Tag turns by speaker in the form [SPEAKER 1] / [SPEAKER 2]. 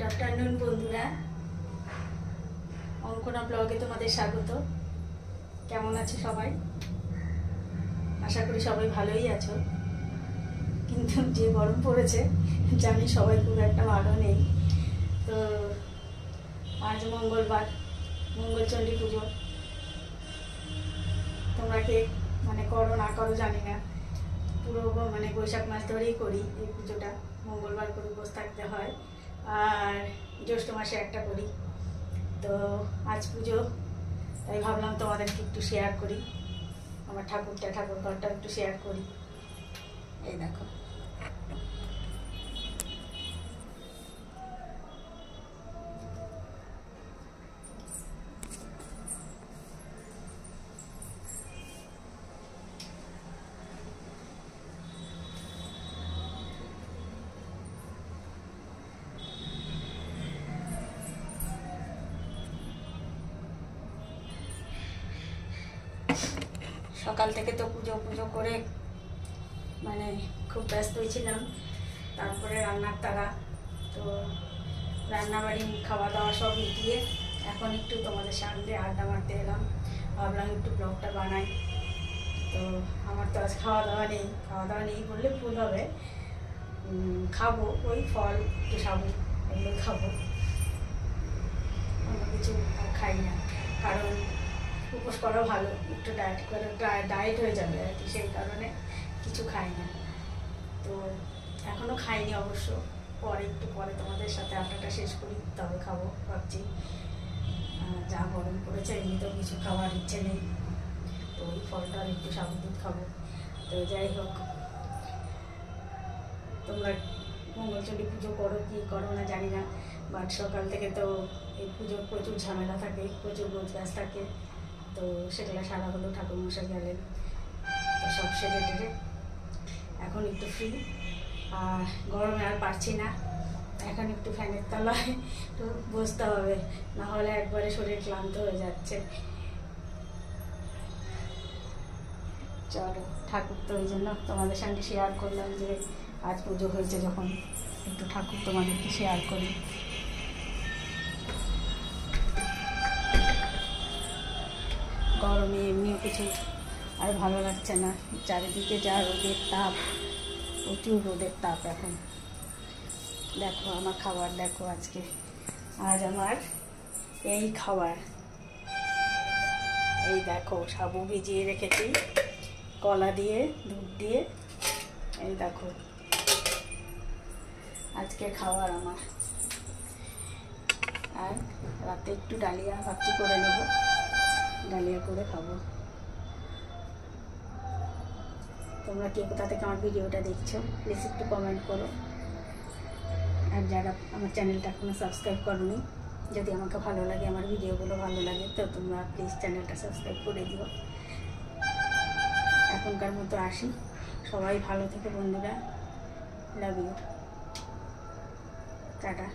[SPEAKER 1] Good afternoon বন্ধুরা, অঙ্কনা ব্লগে তোমাদের স্বাগত। কেমন আছো সবাই? আশা করি সবাই ভালোই আছো, কিন্তু যে গরম পড়েছে জানি সবাই খুব একটা ভালো নেই। তো আজ মঙ্গলবার, মঙ্গলচণ্ডী পুজো। তোমরা কে করো না করো জানি না, পুরো বৈশাখ মাস ধরেই করি এই পুজোটা। মঙ্গলবার করে বসে থাকতে হয়, আর জ্যৈষ্ঠ মাসে একটা করি। তো আজ পুজো, তাই ভাবলাম তোমাদেরকে একটু শেয়ার করি, আমার ঠাকুর ঘরটা একটু শেয়ার করি। এই দেখো, সকাল থেকে তো পুজো করে খুব ব্যস্তই ছিলাম। তারপরে রান্নার তাড়া, তো রান্নাবাড়ি খাওয়া দাওয়া সব মিটিয়ে এখন একটু তোমাদের সামনে আড্ডা মারতে এলাম। ভাবলাম একটু ব্লগটা বানাই। তো আমার তো আজ খাওয়া দাওয়া নেই বললে ভুল হবে। খাবো ওই ফল, একটু সাবু, এগুলো খাবো, অন্য কিছু খাই না। কারণ উপোস করা ভালো, একটু ডায়েট হয়ে যাবে আর কি, সেই কারণে কিছু খাই না। তো এখনও খাইনি অবশ্য, একটু পরে তোমাদের সাথে আড্ডাটা শেষ করি, তবে খাবো ভাবছি। যা গরম পড়েছে, এমনিতেও কিছু খাওয়ার ইচ্ছে নেই, তো ওই ফলটা আর একটু সাবু দুধ খাবো। তো যাই হোক, তোমরা মঙ্গলচণ্ডী পুজো করো কি করো না জানি না, বাট সকাল থেকে তো এই পুজোর প্রচুর ঝামেলা থাকে, প্রচুর গোছ গাছ থাকে। তো সেগুলো সারা হলো, ঠাকুরমশাই গেলেন, তো সব সেরে টেরে এখন একটু ফ্রি। আর গরমে আর পারছি না, এখন একটু ফ্যানের তলায় একটু বসতে হবে, না হলে একবারে শরীর ক্লান্ত হয়ে যাচ্ছে। চলো, ঠাকুর তো ওই জন্য তোমাদের সঙ্গে শেয়ার করলাম যে আজ পুজো হয়েছে যখন, একটু ঠাকুর তোমাদেরকে শেয়ার করি। গরমে এমনিও কিছু আর ভালো লাগছে না, চারিদিকে যা রোদের তাপ, প্রচুর রোদের তাপ এখন। দেখো আমার খাবার, দেখো আজ আমার এই খাবার, এই দেখো সাবু ভিজিয়ে রেখেছি কলা দিয়ে, দুধ দিয়ে। এই দেখো আজকে খাবার আমার। আর রাতে একটু ডালিয়া ভাবছি করে নেব, ডালিয়া করে খাবো। তোমরা কে কোথা থেকে আমার ভিডিওটা দেখছো প্লিজ একটু কমেন্ট করো। আর যারা আমার চ্যানেলটা এখনো সাবস্ক্রাইব করোনি, যদি আমাকে ভালো লাগে, আমার ভিডিওগুলো ভালো লাগে, তো তোমরা প্লিজ চ্যানেলটা সাবস্ক্রাইব করে দিও। এখনকার মতো আসি, সবাই ভালো থেকে বন্ধুরা, লাভ ইউ, টাটা।